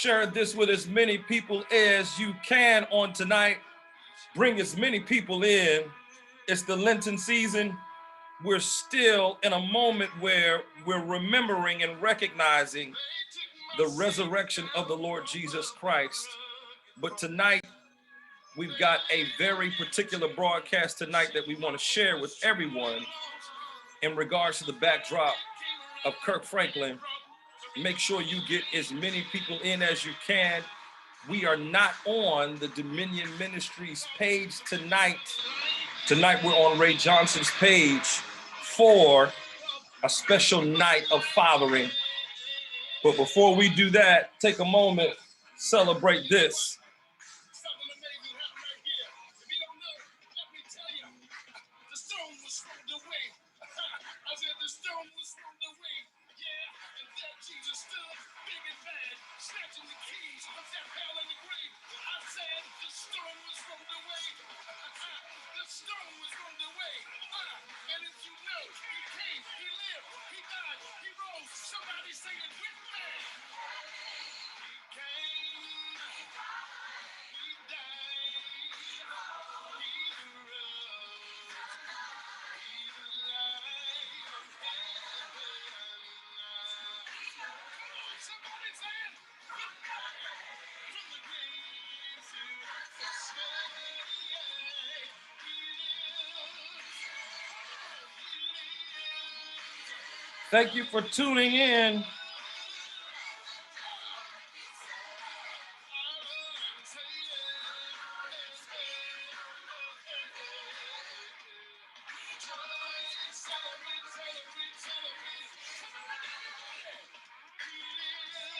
Share this with as many people as you can on tonight. Bring as many people in. It's the Lenten season. We're still in a moment where we're remembering and recognizing the resurrection of the Lord Jesus Christ. But tonight, we've got a very particular broadcast tonight that we want to share with everyone in regards to the backdrop of Kirk Franklin. Make sure you get as many people in as you can. We are not on the Dominion Ministries page tonight. Tonight we're on Ray Johnson's page for a special night of fathering. But before we do that, take a moment, celebrate this. Thank you for tuning in.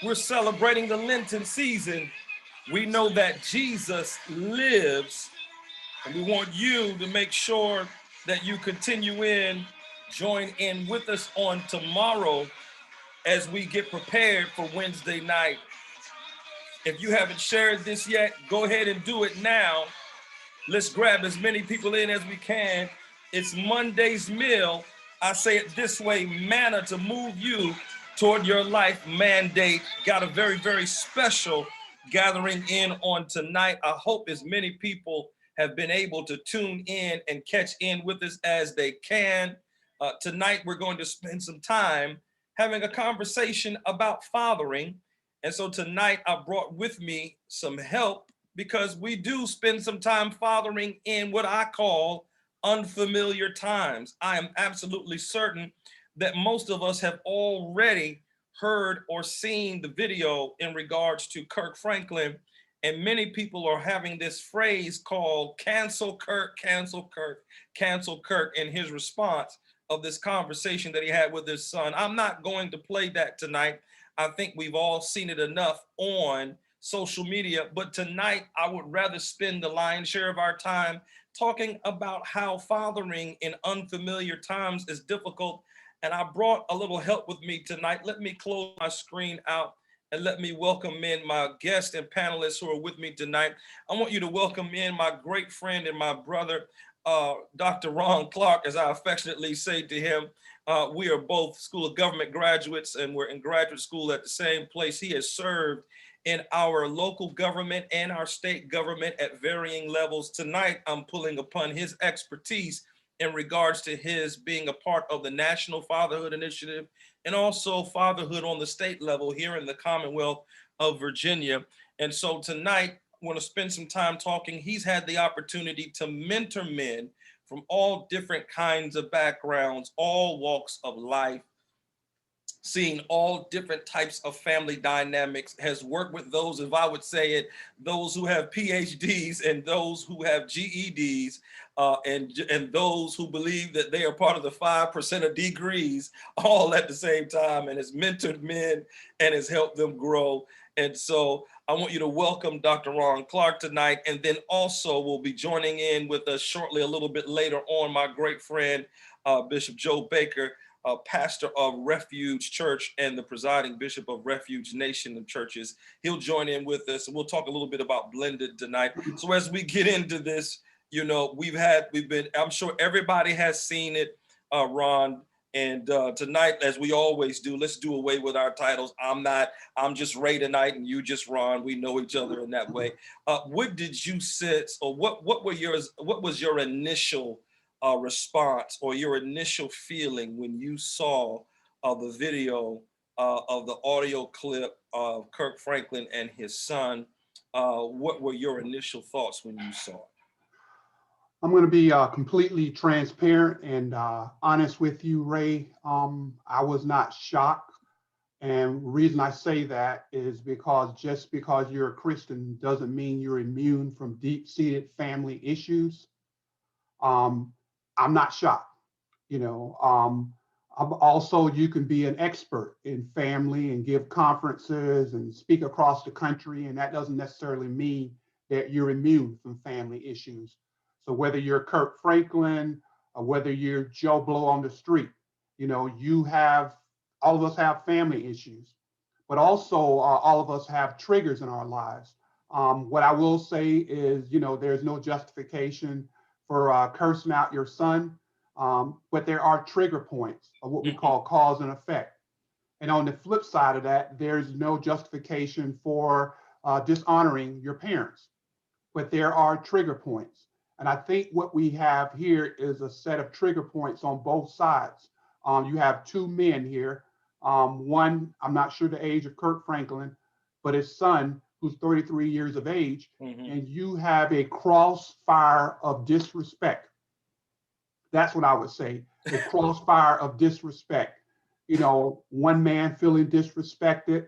We're celebrating the Lenten season. We know that Jesus lives, and we want you to make sure that you continue in, join in with us on tomorrow as we get prepared for Wednesday night. If you haven't shared this yet, go ahead and do it now. Let's grab as many people in as we can. It's Monday's meal. I say it this way, manna to move you toward your life mandate. Got a very, very special gathering in on tonight. I hope as many people have been able to tune in and catch in with us as they can. Tonight, we're going to spend some time having a conversation about fathering. And so tonight, I brought with me some help because we do spend some time fathering in what I call unfamiliar times. I am absolutely certain that most of us have already heard or seen the video in regards to Kirk Franklin, and many people are having this phrase called cancel Kirk, cancel Kirk, cancel Kirk in his response of this conversation that he had with his son. I'm not going to play that tonight. I think we've all seen it enough on social media, but tonight I would rather spend the lion's share of our time talking about how fathering in unfamiliar times is difficult. And I brought a little help with me tonight. Let me close my screen out and let me welcome in my guests and panelists who are with me tonight. I want you to welcome in my great friend and my brother, Dr. Ron Clark, as I affectionately say to him. We are both School of Government graduates, and we're in graduate school at the same place. He has served in our local government and our state government at varying levels. Tonight, I'm pulling upon his expertise in regards to his being a part of the National Fatherhood Initiative and also fatherhood on the state level here in the Commonwealth of Virginia. And so tonight, I want to spend some time talking. He's had the opportunity to mentor men from all different kinds of backgrounds, all walks of life, seeing all different types of family dynamics, has worked with those, if I would say it, those who have PhDs and those who have GEDs, and those who believe that they are part of the 5% of degrees, all at the same time, and has mentored men and has helped them grow. And so I want you to welcome Dr. Ron Clark tonight, and then also we'll be joining in with us shortly, a little bit later on, my great friend, Bishop Joe Baker, pastor of Refuge Church and the presiding bishop of Refuge Nation of Churches. He'll join in with us, and we'll talk a little bit about blended tonight. So as we get into this, you know, we've been, I'm sure everybody has seen it, Ron, And tonight, as we always do, let's do away with our titles. I'm just Ray tonight and you just Ron. We know each other in that way. What did you sense, or what was your initial response or your initial feeling when you saw the video of the audio clip of Kirk Franklin and his son? What were your initial thoughts when you saw it? I'm going to be completely transparent and honest with you, Ray. I was not shocked. And the reason I say that is because just because you're a Christian doesn't mean you're immune from deep-seated family issues. I'm not shocked. You know, also you can be an expert in family and give conferences and speak across the country, and that doesn't necessarily mean that you're immune from family issues. So whether you're Kirk Franklin or whether you're Joe Blow on the street, you know, all of us have family issues, but also all of us have triggers in our lives. What I will say is, you know, there's no justification for cursing out your son, but there are trigger points of what we call cause and effect. And on the flip side of that, there's no justification for dishonoring your parents, but there are trigger points. And I think what we have here is a set of trigger points on both sides. You have two men here. One, I'm not sure the age of Kirk Franklin, but his son, who's 33 years of age, and you have a crossfire of disrespect. That's what I would say, a crossfire of disrespect. You know, one man feeling disrespected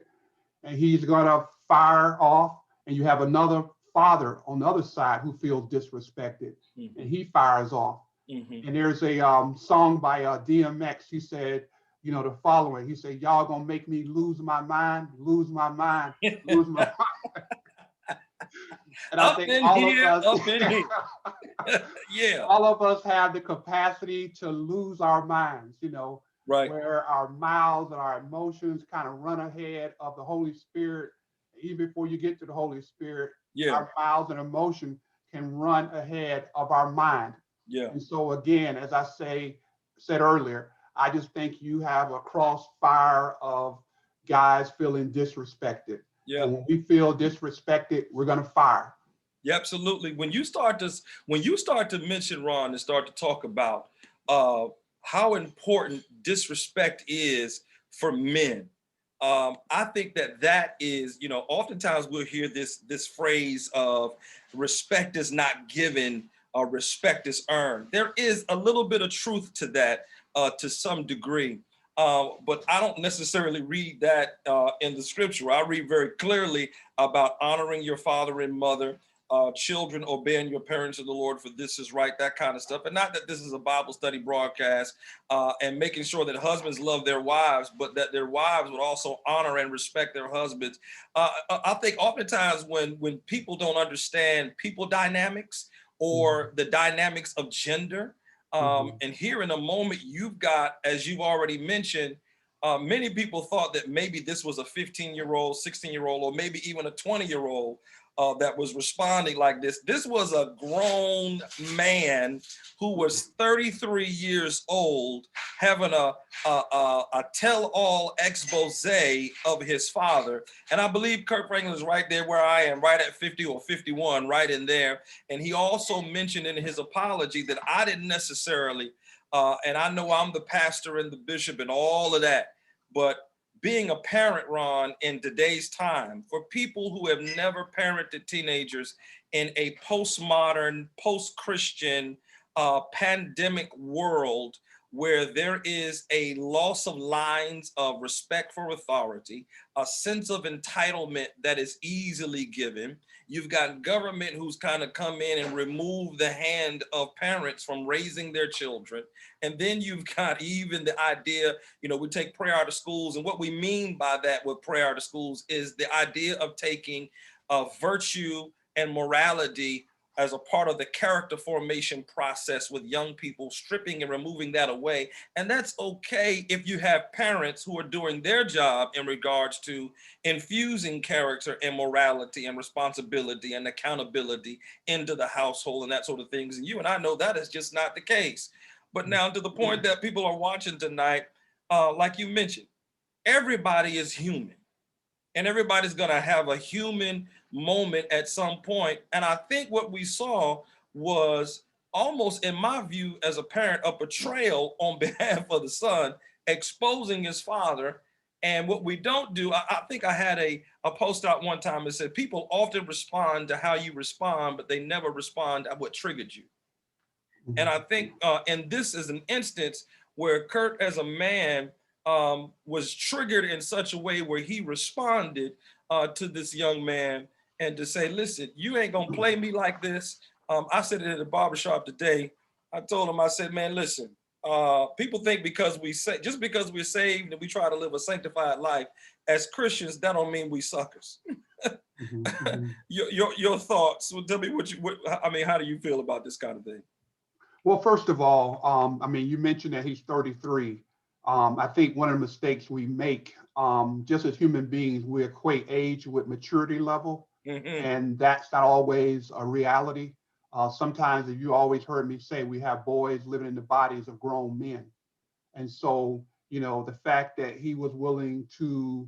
and he's gonna fire off, and you have another father on the other side who feels disrespected and he fires off. And there's a song by DMX. He said, you know, the following. He said, "Y'all gonna make me lose my mind, lose my mind, lose my mind." And I think all of us, up in here. Yeah. all of us have the capacity to lose our minds, you know, Right. where our mouths and our emotions kind of run ahead of the Holy Spirit. Even before you get to the Holy Spirit, Yeah. our mouths and emotion can run ahead of our mind. Yeah. And so again, as I said earlier, I just think you have a crossfire of guys feeling disrespected. Yeah. And when we feel disrespected, we're gonna fire. Yeah, absolutely. When you start to mention, Ron, and start to talk about how important disrespect is for men, I think that is, you know, oftentimes we'll hear this phrase of respect is not given, respect is earned. There is a little bit of truth to that to some degree. But I don't necessarily read that in the scripture. I read very clearly about honoring your father and mother, children obeying your parents in the Lord, for this is right, that kind of stuff. And not that this is a Bible study broadcast, and making sure that husbands love their wives, but that their wives would also honor and respect their husbands. I think oftentimes when people don't understand people dynamics or the dynamics of gender, and here in a moment, you've got, as you've already mentioned, many people thought that maybe this was a 15-year-old, 16-year-old, or maybe even a 20-year-old that was responding like this. This was a grown man who was 33 years old, having a tell-all expose of his father. And I believe Kirk Franklin is right there where I am, right at 50 or 51, right in there. And he also mentioned in his apology that I didn't necessarily, and I know I'm the pastor and the bishop and all of that, but being a parent, Ron, in today's time, for people who have never parented teenagers in a postmodern, post-Christian, pandemic world where there is a loss of lines of respect for authority, a sense of entitlement that is easily given. You've got government who's kind of come in and removed the hand of parents from raising their children. And then you've got even the idea, you know, we take prayer out of schools. And what we mean by that with prayer out of schools is the idea of taking virtue and morality as a part of the character formation process with young people, stripping and removing that away. And that's okay if you have parents who are doing their job in regards to infusing character and morality and responsibility and accountability into the household and that sort of things. And you and I know that is just not the case. But now to the point that people are watching tonight, like you mentioned, everybody is human and everybody's going to have a human moment at some point. And I think what we saw was almost, in my view, as a parent, a betrayal on behalf of the son, exposing his father. And what we don't do, I think I had a post out one time that said people often respond to how you respond, but they never respond to what triggered you. And I think, and this is an instance where Kirk, as a man, was triggered in such a way where he responded to this young man and to say, listen, you ain't gonna play me like this. I said it at the barbershop today. I told him, I said, man, listen, people think because we say, just because we're saved and we try to live a sanctified life as Christians, that don't mean we suckers. Your thoughts, well, tell me I mean, how do you feel about this kind of thing? Well, first of all, I mean, you mentioned that he's 33. I think one of the mistakes we make, just as human beings, we equate age with maturity level, and that's not always a reality. Sometimes, as you always heard me say, we have boys living in the bodies of grown men. And so, you know, the fact that he was willing to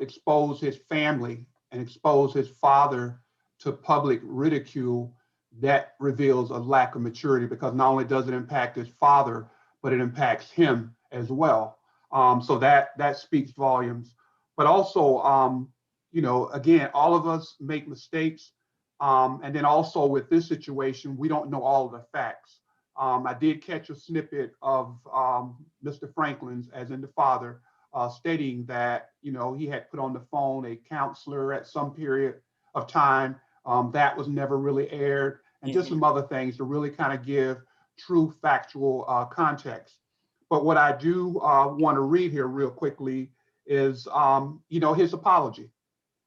expose his family and expose his father to public ridicule, that reveals a lack of maturity, because not only does it impact his father, but it impacts him as well. So that speaks volumes. But also, you know, again, all of us make mistakes. And then also with this situation, we don't know all of the facts. I did catch a snippet of Mr. Franklin's, as in the father, stating that, you know, he had put on the phone a counselor at some period of time. That was never really aired, and just some other things to really kind of give true factual context. But what I do want to read here real quickly is, you know, his apology.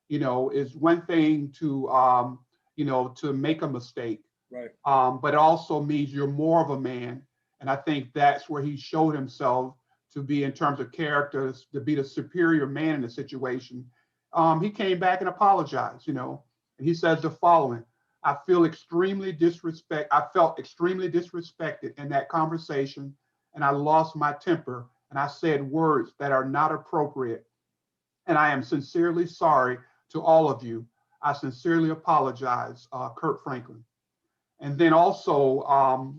You know, is one thing to, you know, to make a mistake, right? But it also means you're more of a man. And I think that's where he showed himself to be in terms of characters, to be the superior man in the situation. He came back and apologized, you know, and he says the following: I felt extremely disrespected in that conversation, and I lost my temper, and I said words that are not appropriate. And I am sincerely sorry to all of you. I sincerely apologize, Kirk Franklin. And then also,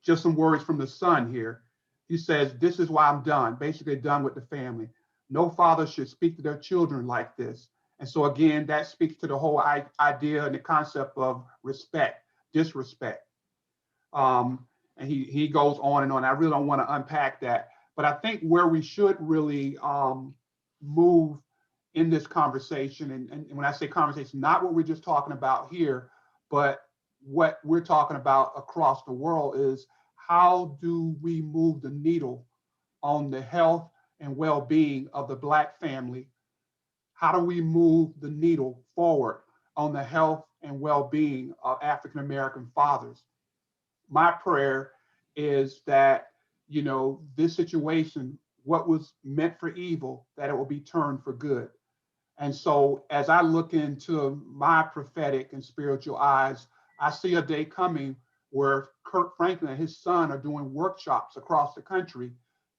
just some words from the son here. He says, this is why I'm done, basically done with the family. No father should speak to their children like this. And so again, that speaks to the whole idea and the concept of respect, disrespect. And he goes on and on. I really don't want to unpack that. But I think where we should really move in this conversation, and when I say conversation, not what we're just talking about here, but what we're talking about across the world, is how do we move the needle on the health and well-being of the Black family? How do we move the needle forward on the health and well-being of African-American fathers? My prayer is that, you know, this situation, what was meant for evil, that it will be turned for good. And so as I look into my prophetic and spiritual eyes, I see a day coming where Kirk Franklin and his son are doing workshops across the country,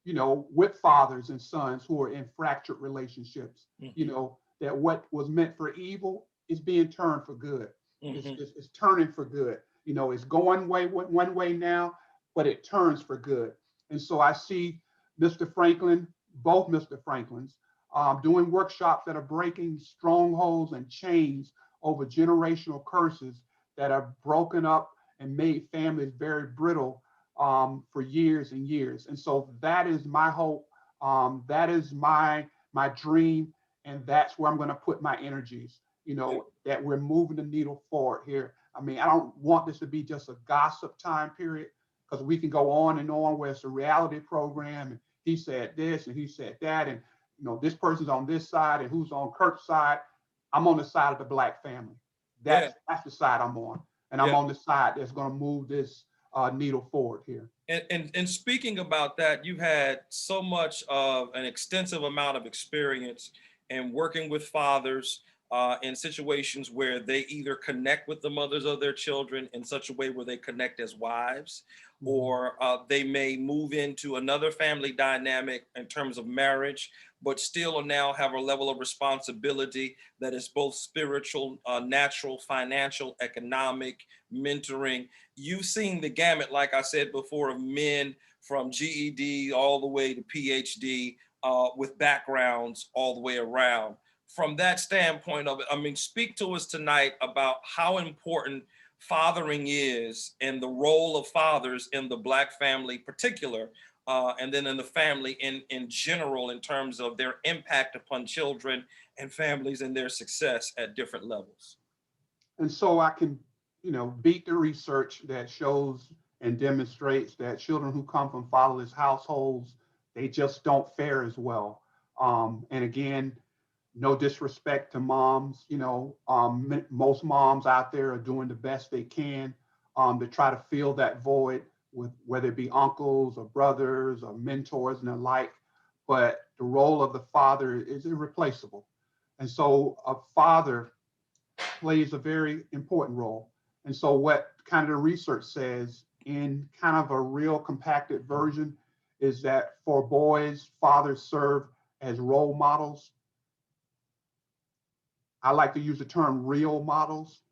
you know, with fathers and sons who are in fractured relationships, you know, that what was meant for evil is being turned for good. It's turning for good. You know, it's going one way now, but it turns for good. And so I see Mr. Franklin, both Mr. Franklins, doing workshops that are breaking strongholds and chains over generational curses that have broken up and made families very brittle for years and years. And so that is my hope. That is my dream. And that's where I'm going to put my energies, you know, that we're moving the needle forward here. I mean, I don't want this to be just a gossip time period, because we can go on and on where it's a reality program and he said this and he said that, and you know, this person's on this side and who's on Kirk's side. I'm on the side of the Black family. That's the side I'm on. And I'm on the side that's going to move this needle forward here. And speaking about that, you've had so much of an extensive amount of experience in working with fathers, in situations where they either connect with the mothers of their children in such a way where they connect as wives, or they may move into another family dynamic in terms of marriage, but still now have a level of responsibility that is both spiritual, natural, financial, economic, mentoring. You've seen the gamut, like I said before, of men from GED all the way to PhD, with backgrounds all the way around. From that standpoint of it, I mean, speak to us tonight about how important fathering is and the role of fathers in the Black family particular, and then in the family in general, in terms of their impact upon children and families and their success at different levels. And so I can, beat the research that shows and demonstrates that children who come from fatherless households, they just don't fare as well. And again, no disrespect to moms, most moms out there are doing the best they can to try to fill that void with whether it be uncles or brothers or mentors and the like. But the role of the father is irreplaceable. And so a father plays a very important role. And so what kind of the research says in kind of a real compacted version is that for boys, fathers serve as role models. I like to use the term real models,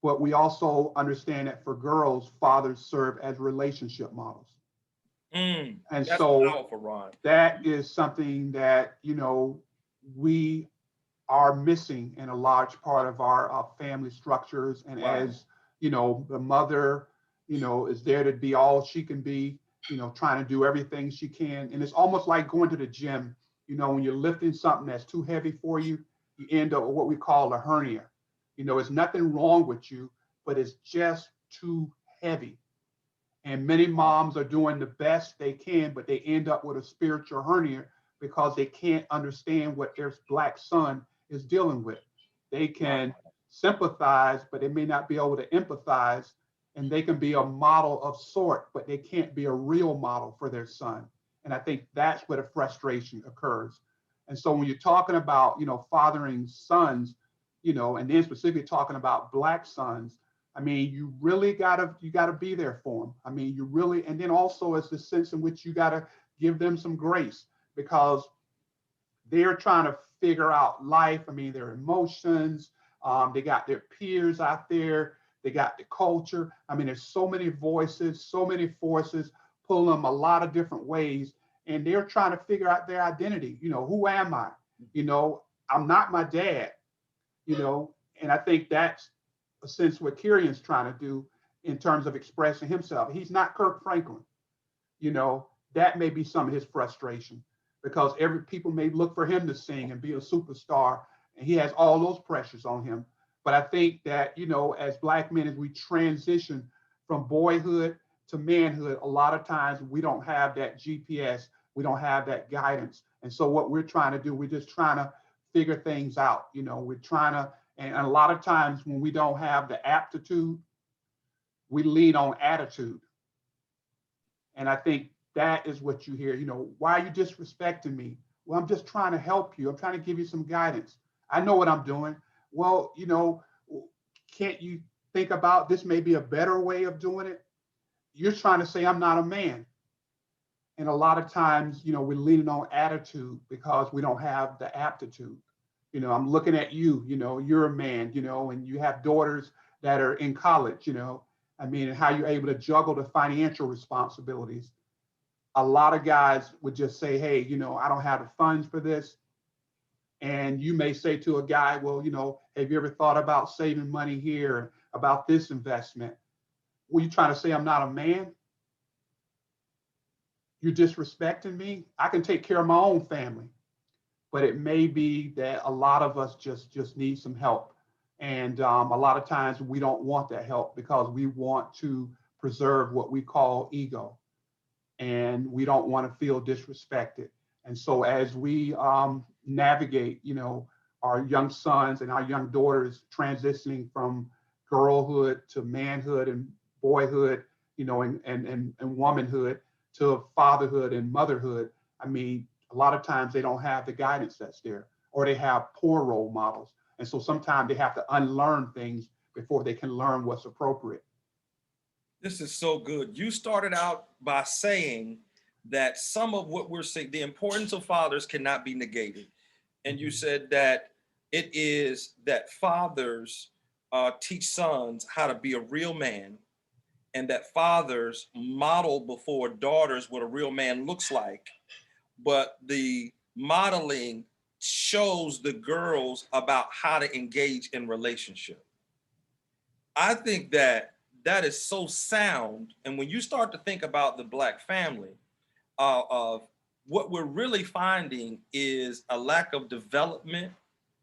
but we also understand that for girls, fathers serve as relationship models. And That's so powerful, Ron. that is something that, we are missing in a large part of our family structures. And Wow. as, the mother, is there to be all she can be, trying to do everything she can. And it's almost like going to the gym, when you're lifting something that's too heavy for you, you end up with what we call a hernia. It's nothing wrong with you, but it's just too heavy. And many moms are doing the best they can, but they end up with a spiritual hernia because they can't understand what their Black son is dealing with. They can sympathize, but they may not be able to empathize. And they can be a model of sort, but they can't be a real model for their son. And I think that's where the frustration occurs. And so when you're talking about, fathering sons, and then specifically talking about Black sons, I mean, you really gotta be there for them. I mean, you really, and then also it's the sense in which you gotta give them some grace because they're trying to figure out life. I mean, their emotions, they got their peers out there, they got the culture. I mean, there's so many voices, so many forces pulling them a lot of different ways. And they're trying to figure out their identity. Who am I? I'm not my dad, and I think that's a sense what Kerion's trying to do in terms of expressing himself. He's not Kirk Franklin. That may be some of his frustration because people may look for him to sing and be a superstar, and he has all those pressures on him. But I think that, as Black men, as we transition from boyhood to manhood, a lot of times we don't have that GPS, we don't have that guidance. And so what we're trying to do, we're just trying to figure things out. We're trying to, and a lot of times when we don't have the aptitude, we lean on attitude. And I think that is what you hear, why are you disrespecting me? Well, I'm just trying to help you. I'm trying to give you some guidance. I know what I'm doing. Well, can't you think about this may be a better way of doing it? You're trying to say I'm not a man. And a lot of times, we're leaning on attitude because we don't have the aptitude. I'm looking at you, you're a man, and you have daughters that are in college, I mean, how you're able to juggle the financial responsibilities. A lot of guys would just say, hey, I don't have the funds for this. And you may say to a guy, well, have you ever thought about saving money here, about this investment? Were you trying to say I'm not a man? You're disrespecting me? I can take care of my own family. But it may be that a lot of us just need some help. And a lot of times we don't want that help because we want to preserve what we call ego. And we don't want to feel disrespected. And so as we navigate, our young sons and our young daughters transitioning from girlhood to manhood and boyhood, and womanhood to fatherhood and motherhood, I mean, a lot of times they don't have the guidance that's there. or they have poor role models. And so sometimes they have to unlearn things before they can learn what's appropriate. This is so good. You started out by saying that some of what we're saying, the importance of fathers cannot be negated. And you said that it is that fathers teach sons how to be a real man, and that fathers model before daughters what a real man looks like. But the modeling shows the girls about how to engage in relationship. I think that that is so sound. And when you start to think about the Black family, of what we're really finding is a lack of development,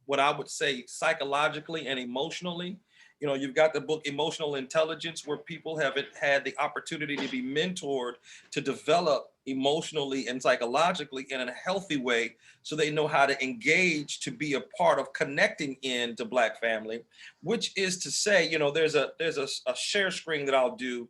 what I would say psychologically and emotionally. You know, you've got the book Emotional Intelligence, where people haven't had the opportunity to be mentored to develop emotionally and psychologically in a healthy way, so they know how to engage to be a part of connecting into Black family. Which is to say, you know, there's a share screen that I'll do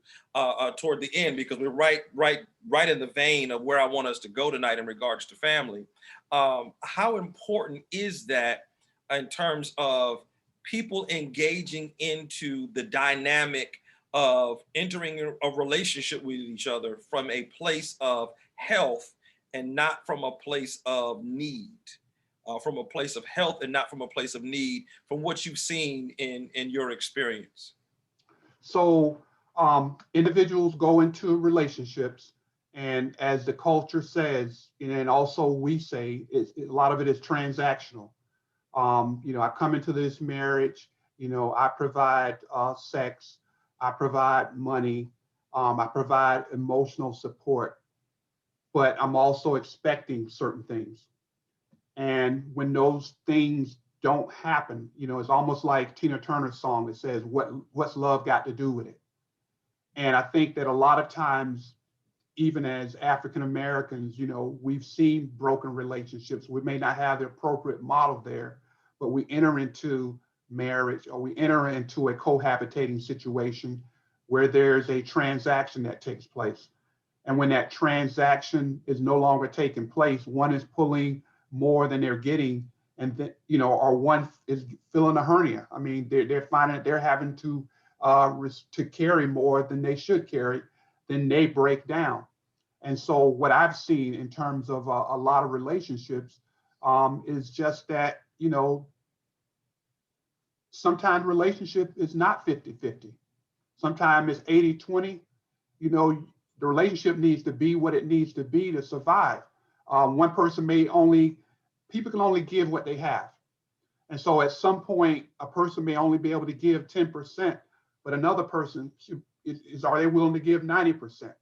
toward the end, because we're right in the vein of where I want us to go tonight in regards to family. How important is that in terms of people engaging into the dynamic of entering a relationship with each other from a place of health and not from a place of need, from a place of health and not from a place of need, from what you've seen in your experience? So individuals go into relationships, and as the culture says, and also we say, a lot of it is transactional. I come into this marriage, I provide sex, I provide money, I provide emotional support, but I'm also expecting certain things. And when those things don't happen, it's almost like Tina Turner's song that says, what's love got to do with it? And I think that a lot of times, even as African Americans, we've seen broken relationships. We may not have the appropriate model there, but we enter into marriage, or we enter into a cohabitating situation where there's a transaction that takes place. And when that transaction is no longer taking place, one is pulling more than they're getting, and or one is feeling a hernia. I mean, they're finding that they're having to carry more than they should carry, then they break down. And so what I've seen in terms of a lot of relationships is just that, sometimes relationship is not 50-50. Sometimes it's 80-20. The relationship needs to be what it needs to be to survive. One person people can only give what they have. And so at some point, a person may only be able to give 10%, but another person are they willing to give 90%?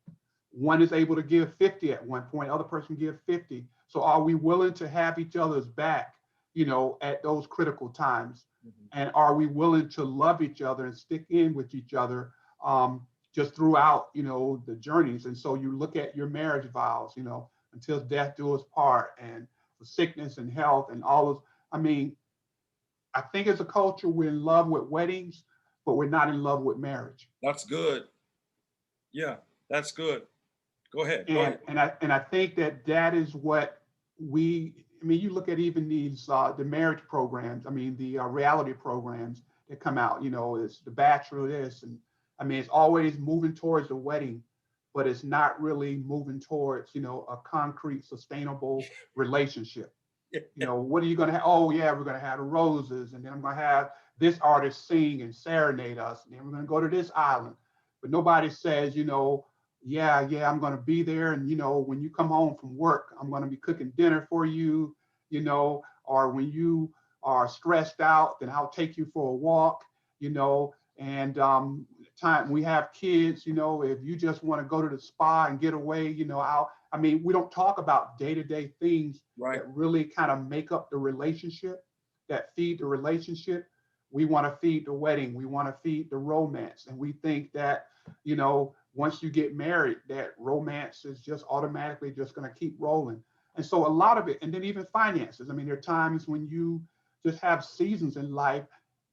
One is able to give 50 at one point, other person give 50. So are we willing to have each other's back, at those critical times? Mm-hmm. And are we willing to love each other and stick in with each other just throughout, the journeys? And so you look at your marriage vows, until death do us part, and for sickness and health and all those. I mean, I think as a culture, we're in love with weddings, but we're not in love with marriage. That's good. Yeah, that's good. Go ahead. And I think that is what you look at even these the marriage programs. I mean, the reality programs that come out. It's The Bachelor, this, and I mean, it's always moving towards the wedding, but it's not really moving towards a concrete, sustainable relationship. What are you going to have? Oh yeah, we're going to have the roses, and then I'm going to have this artist sing and serenade us, and then we're going to go to this island. But nobody says, yeah, I'm going to be there. And, when you come home from work, I'm going to be cooking dinner for you, or when you are stressed out, then I'll take you for a walk, and time we have kids, if you just want to go to the spa and get away, we don't talk about day-to-day things that really kind of make up the relationship, that feed the relationship. We want to feed the wedding. We want to feed the romance. And we think that, once you get married, that romance is just automatically just going to keep rolling. And so a lot of it, and then even finances. I mean, there are times when you just have seasons in life,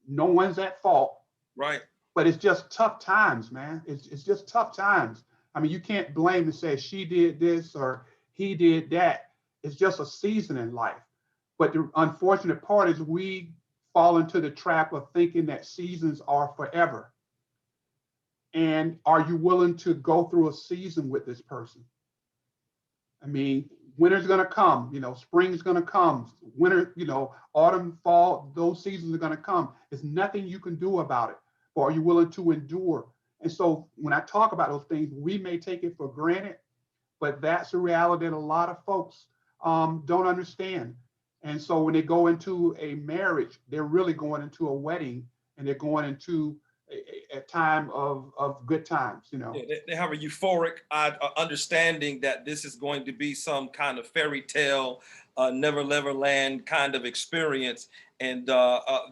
no one's at fault. Right. But it's just tough times, man. It's just tough times. I mean, you can't blame and say she did this or he did that. It's just a season in life. But the unfortunate part is we fall into the trap of thinking that seasons are forever. And are you willing to go through a season with this person? I mean, winter's going to come, spring's going to come, winter, autumn, fall, those seasons are going to come. There's nothing you can do about it. Or are you willing to endure? And so when I talk about those things, we may take it for granted, but that's a reality that a lot of folks don't understand. And so when they go into a marriage, they're really going into a wedding, and they're going into a time of good times. Yeah, they have a euphoric understanding that this is going to be some kind of fairy tale, never never land kind of experience, and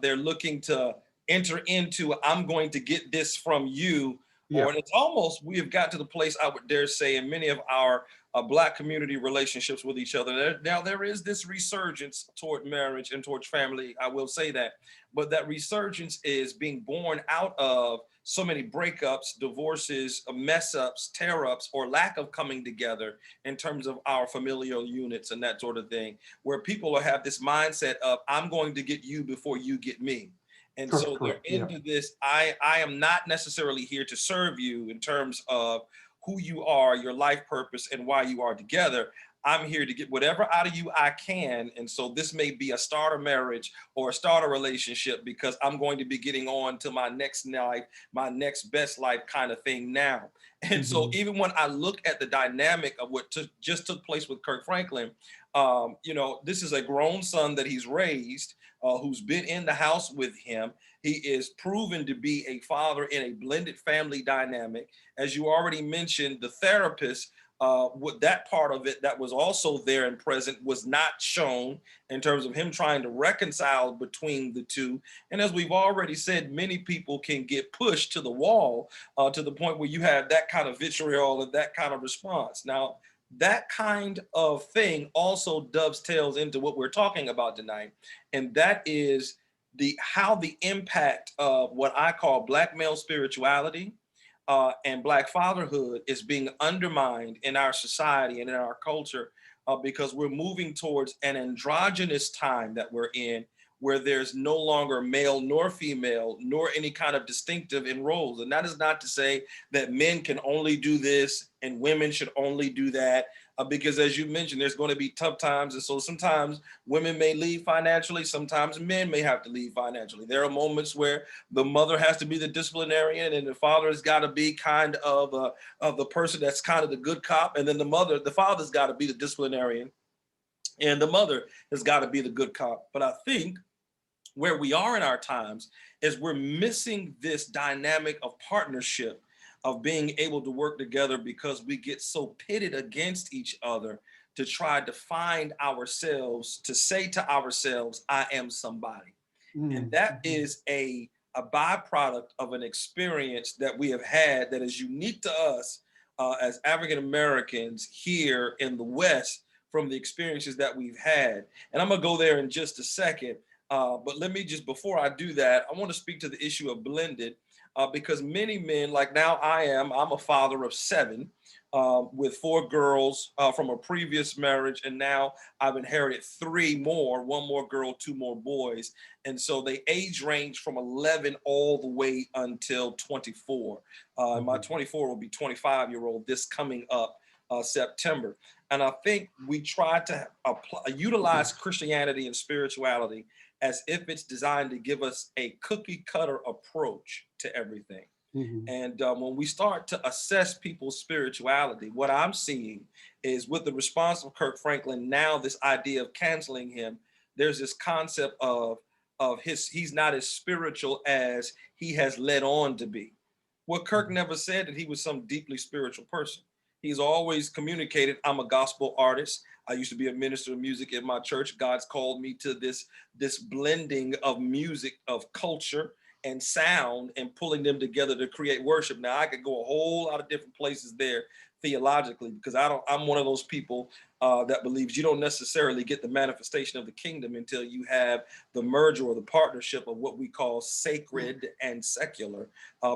they're looking to enter into. I'm going to get this from you, Yeah. or it's almost we have got to the place I would dare say in many of our Black community relationships with each other. Now there is this resurgence toward marriage and towards family. I will say that, but that resurgence is being born out of so many breakups, divorces, mess ups, tear ups, or lack of coming together in terms of our familial units and that sort of thing, where people will have this mindset of, I'm going to get you before you get me. And so they're Correct. Yeah. into this. I am not necessarily here to serve you in terms of who you are, your life purpose, and why you are together. I'm here to get whatever out of you I can. And so this may be a starter marriage or a starter relationship because I'm going to be getting on to my next life, my next best life kind of thing now. And so Mhm. even when I look at the dynamic of what just took place with Kirk Franklin, this is a grown son that he's raised, who's been in the house with him. He is proven to be a father in a blended family dynamic. As you already mentioned, the therapist, with that part of it that was also there and present was not shown in terms of him trying to reconcile between the two. And as we've already said, many people can get pushed to the wall to the point where you have that kind of vitriol and that kind of response. Now, that kind of thing also dovetails into what we're talking about tonight, and that is how the impact of what I call Black male spirituality and Black fatherhood is being undermined in our society and in our culture because we're moving towards an androgynous time that we're in, where there's no longer male nor female, nor any kind of distinctive in roles. And that is not to say that men can only do this and women should only do that, because as you mentioned, there's going to be tough times. And so sometimes women may lead financially, sometimes men may have to lead financially. There are moments where the mother has to be the disciplinarian and the father has got to be kind of the person that's kind of the good cop. And then the father's got to be the disciplinarian and the mother has got to be the good cop. But I think where we are in our times is we're missing this dynamic of partnership, of being able to work together because we get so pitted against each other to try to find ourselves, to say to ourselves, I am somebody. And that Mhm. is a byproduct of an experience that we have had that is unique to us as African Americans here in the West from the experiences that we've had. And I'm gonna go there in just a second. But let me just, before I do that, I want to speak to the issue of blended because many men, like now I'm a father of 7 with 4 girls from a previous marriage. And now I've inherited 3 more, 1 more girl, 2 more boys. And so they age range from 11 all the way until 24. My Mhm. 24 will be 25-year-old this coming up September. And I think we try to utilize Christianity and spirituality as if it's designed to give us a cookie cutter approach to everything. Mhm. And when we start to assess people's spirituality, what I'm seeing is with the response of Kirk Franklin, now this idea of canceling him, there's this concept of he's not as spiritual as he has led on to be. Well, Kirk Mhm. never said that he was some deeply spiritual person. He's always communicated, I'm a gospel artist. I used to be a minister of music in my church. God's called me to this blending of music, of culture and sound, and pulling them together to create worship. Now I could go a whole lot of different places there theologically because I'm one of those people that believes you don't necessarily get the manifestation of the kingdom until you have the merger or the partnership of what we call sacred and secular,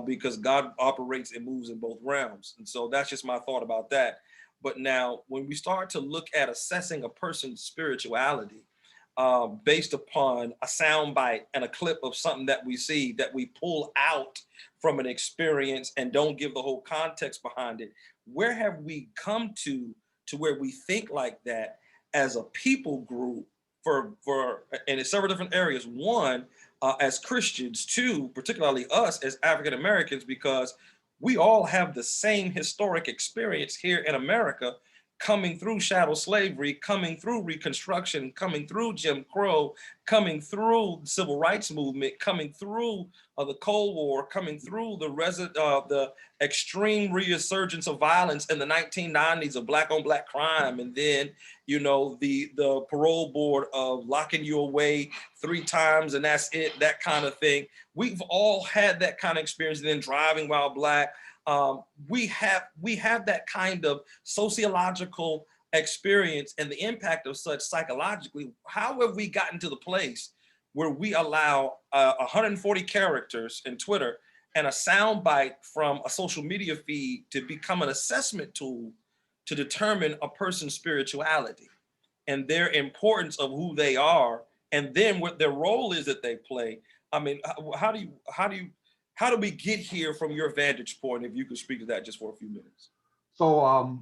because God operates and moves in both realms. And so that's just my thought about that. But now, when we start to look at assessing a person's spirituality, based upon a soundbite and a clip of something that we see, that we pull out from an experience and don't give the whole context behind it. Where have we come to where we think like that as a people group and in several different areas? One, as Christians. Two, particularly us as African Americans, because we all have the same historic experience here in America, coming through chattel slavery, coming through Reconstruction, coming through Jim Crow, coming through the Civil Rights Movement, coming through the Cold War, coming through the extreme resurgence of violence in the 1990s of black on black crime, and then the parole board of locking you away 3 times and that's it, that kind of thing. We've all had that kind of experience. And then driving while black. We have that kind of sociological experience and the impact of such psychologically. How have we gotten to the place where we allow 140 characters in Twitter and a soundbite from a social media feed to become an assessment tool to determine a person's spirituality and their importance of who they are, and then what their role is that they play? I mean, how do we get here from your vantage point? If you could speak to that just for a few minutes. So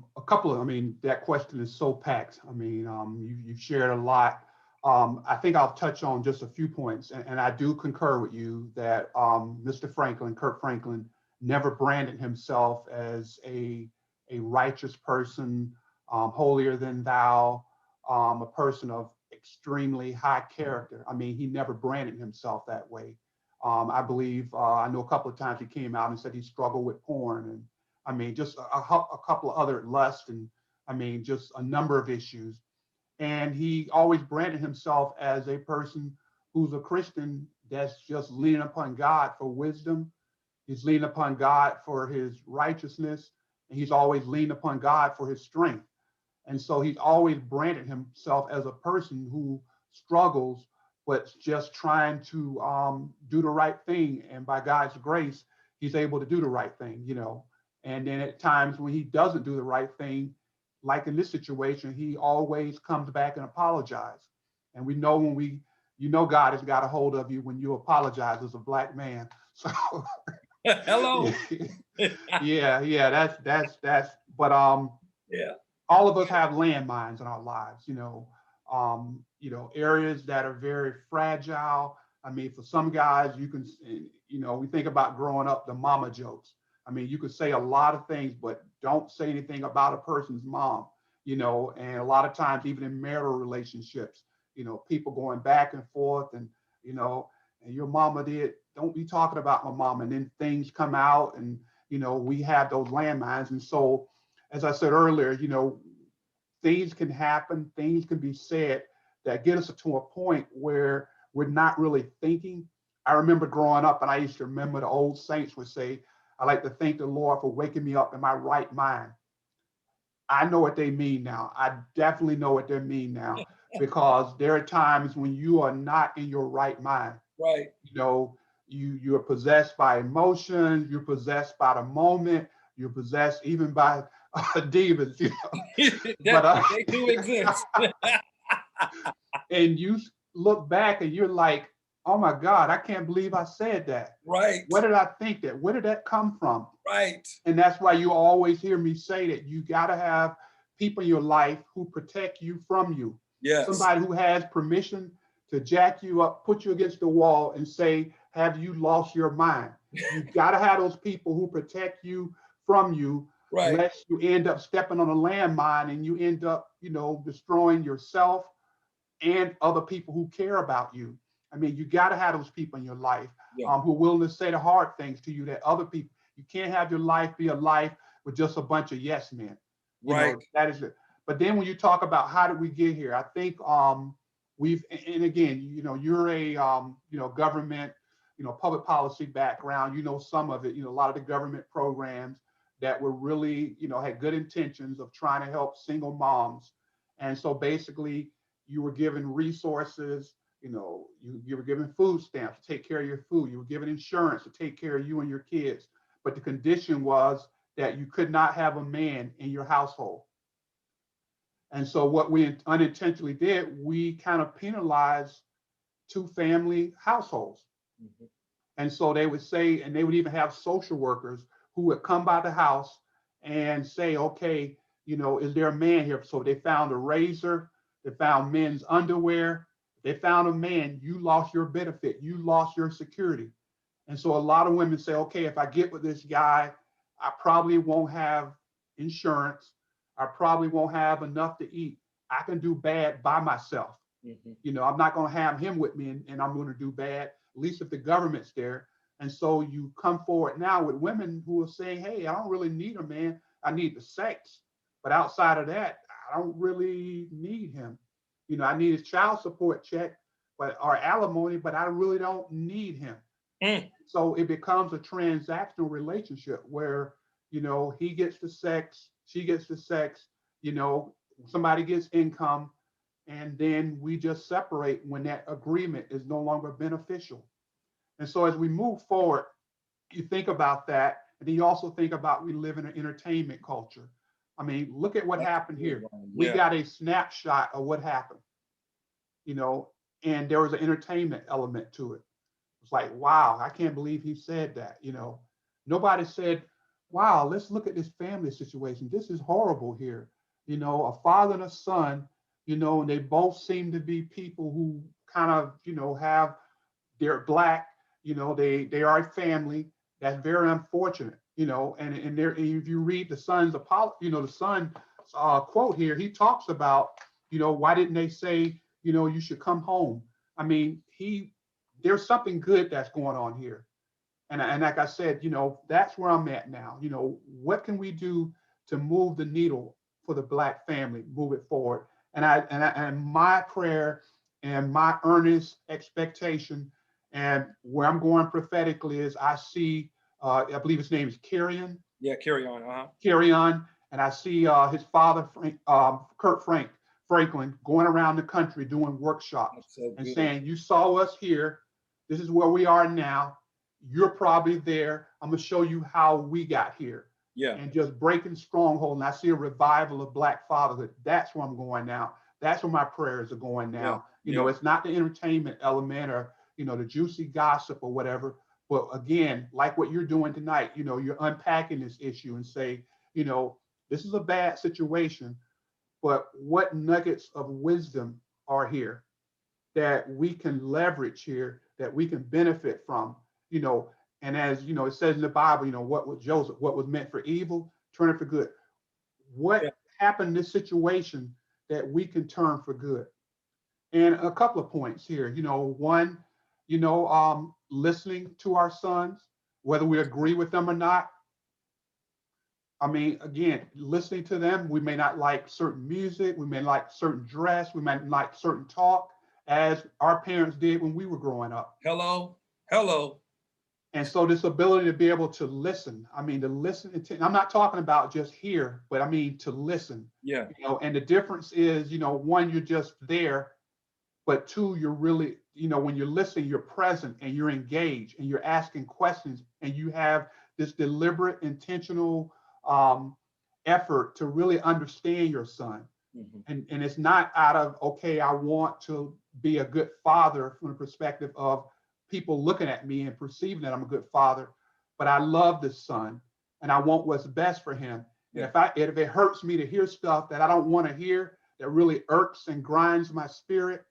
that question is so packed. You've shared a lot. I think I'll touch on just a few points. And I do concur with you that Mr. Franklin, Kirk Franklin, never branded himself as a righteous person, holier than thou, a person of extremely high character. He never branded himself that way. I believe, I know a couple of times he came out and said he struggled with porn, and just a couple of other lusts, and just a number of issues. And he always branded himself as a person who's a Christian that's just leaning upon God for wisdom. He's leaning upon God for his righteousness, and he's always leaning upon God for his strength. And so he's always branded himself as a person who struggles, but just trying to do the right thing. And by God's grace, he's able to do the right thing, And then at times when he doesn't do the right thing, like in this situation, he always comes back and apologizes. And we know when God has got a hold of you when you apologize as a black man. So hello. yeah, that's but yeah. All of us have landmines in our lives, areas that are very fragile. For some guys, you can, we think about growing up, the mama jokes. You could say a lot of things, but don't say anything about a person's mom, and a lot of times, even in marital relationships, people going back and forth and your mama don't be talking about my mom. And then things come out and, we have those landmines. And so, as I said earlier, things can happen, things can be said that get us to a point where we're not really thinking. I remember growing up, and I used to remember the old saints would say, I like to thank the Lord for waking me up in my right mind. I know what they mean now. I definitely know what they mean now, because there are times when you are not in your right mind. Right. You are possessed by emotions, you're possessed by the moment, you're possessed even by demons, But they do exist. And you look back and you're like, oh my God, I can't believe I said that. Right. Where did I think that? Where did that come from? Right. And that's why you always hear me say that you got to have people in your life who protect you from you. Yes. Somebody who has permission to jack you up, put you against the wall and say, have you lost your mind? You got to have those people who protect you from you, right. Lest you end up stepping on a landmine and you end up, destroying yourself and other people who care about you. You got to have those people in your life who are willing to say the hard things to you that other people, you can't have your life be a life with just a bunch of yes men. Right. That is it. But then when you talk about how did we get here, I think we've, and again, you're a, government, public policy background, some of it, a lot of the government programs that were really, had good intentions of trying to help single moms. And so basically you were given resources, you were given food stamps to take care of your food. You were given insurance to take care of you and your kids. But the condition was that you could not have a man in your household. And so what we unintentionally did, we kind of penalized two family households. Mhm. And so they would say, and they would even have social workers who would come by the house and say, okay, is there a man here? So they found a razor, they found men's underwear, they found a man, you lost your benefit, you lost your security. And so a lot of women say, okay, if I get with this guy, I probably won't have insurance. I probably won't have enough to eat. I can do bad by myself. Mhm. I'm not going to have him with me and I'm going to do bad, at least if the government's there. And so you come forward now with women who are saying, hey, I don't really need a man. I need the sex. But outside of that, I don't really need him. I need his child support check or alimony, but I really don't need him. Mm. So it becomes a transactional relationship where, he gets the sex, she gets the sex, you know, somebody gets income, and then we just separate when that agreement is no longer beneficial. And so as we move forward, you think about that, and then you also think about we live in an entertainment culture. I mean, look at what That's a happened good here. one. We Yeah. got a snapshot of what happened, you know, and there was an entertainment element to it. It's like, wow, I can't believe he said that. Nobody said, wow, let's look at this family situation. This is horrible here. A father and a son, and they both seem to be people who kind of, have, they're black, they are a family. That's very unfortunate, and there, if you read the son's the son quote here, he talks about, why didn't they say, you should come home? I mean, there's something good that's going on here. And like I said, that's where I'm at now. What can we do to move the needle for the Black family, move it forward? And my prayer and my earnest expectation and where I'm going prophetically is I see, I believe his name is Kerion, Yeah, Kerion. Uh-huh. Kerion, and I see his father, Kirk Franklin, going around the country doing workshops That's so and good. saying, "You saw us here. This is where we are now. You're probably there. I'm gonna show you how we got here." Yeah. And just breaking stronghold. And I see a revival of Black fatherhood. That's where I'm going now. That's where my prayers are going Yeah. now. Yeah. It's not the entertainment element or the juicy gossip or whatever. But again, like what you're doing tonight, you're unpacking this issue and say, you know, this is a bad situation, but what nuggets of wisdom are here that we can leverage here, that we can benefit from, you know, and as it says in the Bible, what was Joseph, what was meant for evil, turn it for good. Yeah. What happened in this situation that we can turn for good? And a couple of points here, one, listening to our sons, whether we agree with them or not. I mean, again, listening to them, we may not like certain music, we may like certain dress, we might like certain talk, as our parents did when we were growing up. Hello. Hello. And so this ability to be able to listen, I mean, to listen, I'm not talking about just hear, but I mean to listen, Yeah. and the difference is, one, you're just there, but two, you're really, when you're listening, you're present and you're engaged and you're asking questions and you have this deliberate, intentional effort to really understand your son. Mhm. And it's not out of, okay, I want to be a good father from the perspective of people looking at me and perceiving that I'm a good father, but I love this son and I want what's best for him. And Yeah. if it hurts me to hear stuff that I don't want to hear, that really irks and grinds my spirit,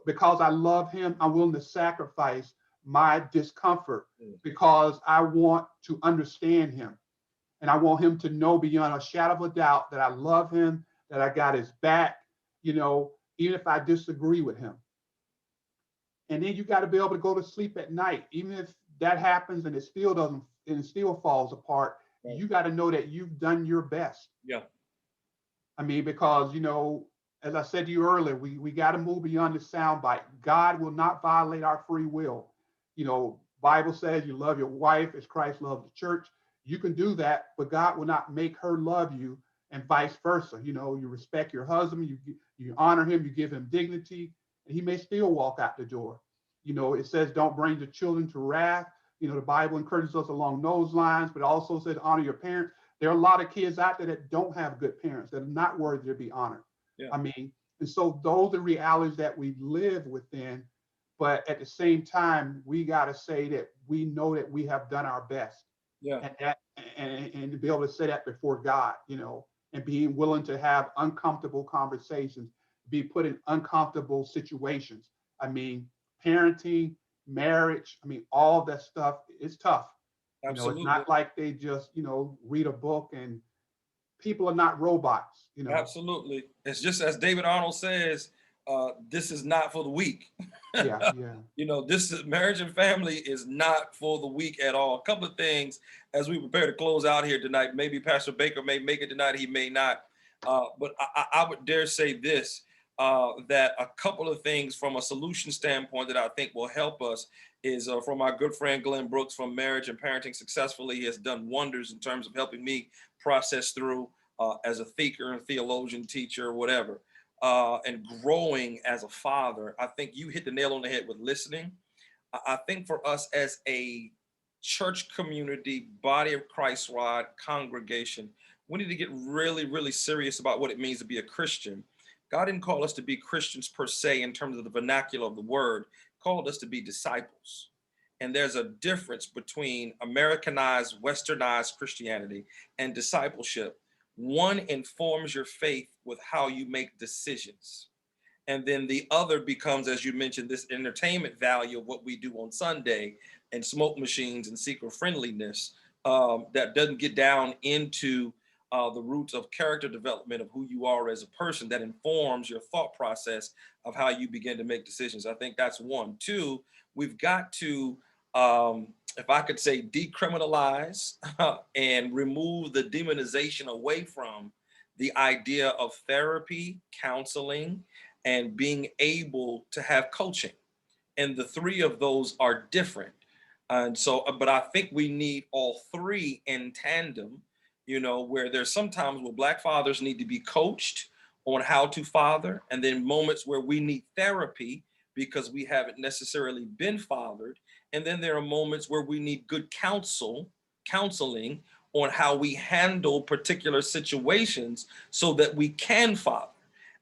because I love him, I'm willing to sacrifice my discomfort because I want to understand him. And I want him to know beyond a shadow of a doubt that I love him, that I got his back, even if I disagree with him. And then you got to be able to go to sleep at night, even if that happens and it still doesn't, and it still falls apart. Right. You got to know that you've done your best. Yeah. I mean, because, as I said to you earlier, we got to move beyond the soundbite. God will not violate our free will. Bible says you love your wife as Christ loved the church. You can do that, but God will not make her love you, and vice versa. You respect your husband, you honor him, you give him dignity, and he may still walk out the door. It says don't bring the children to wrath. The Bible encourages us along those lines, but also says honor your parents. There are a lot of kids out there that don't have good parents, that are not worthy to be honored. Yeah. I mean, and so those are realities that we live within. But at the same time, we got to say that we know that we have done our best, Yeah. and that and to be able to say that before God, and being willing to have uncomfortable conversations, be put in uncomfortable situations. I mean, parenting, marriage, I mean, all that stuff is tough. It's Absolutely. not like they just, read a book, and people are not robots. Absolutely. It's just as David Arnold says, this is not for the weak. Yeah, yeah. This is marriage and family is not for the weak at all. A couple of things as we prepare to close out here tonight. Maybe Pastor Baker may make it tonight, he may not. But I would dare say this, that a couple of things from a solution standpoint that I think will help us is from our good friend Glenn Brooks from Marriage and Parenting Successfully. He has done wonders in terms of helping me process through as a thinker and theologian, teacher, whatever, and growing as a father. I think you hit the nail on the head with listening. I think for us as a church community, body of Christ wide congregation, we need to get really, really serious about what it means to be a Christian. God didn't call us to be Christians per se in terms of the vernacular of the word, he called us to be disciples. And there's a difference between Americanized, westernized Christianity and discipleship. One informs your faith with how you make decisions. And then the other becomes, as you mentioned, this entertainment value of what we do on Sunday and smoke machines and seeker friendliness that doesn't get down into the roots of character development of who you are as a person that informs your thought process of how you begin to make decisions. I think that's one. Two, we've got to, if I could say, decriminalize and remove the demonization away from the idea of therapy, counseling, and being able to have coaching. And the three of those are different. And so, but I think we need all three in tandem, where there's sometimes where Black fathers need to be coached on how to father, and then moments where we need therapy because we haven't necessarily been fathered. And then there are moments where we need good counseling on how we handle particular situations so that we can father.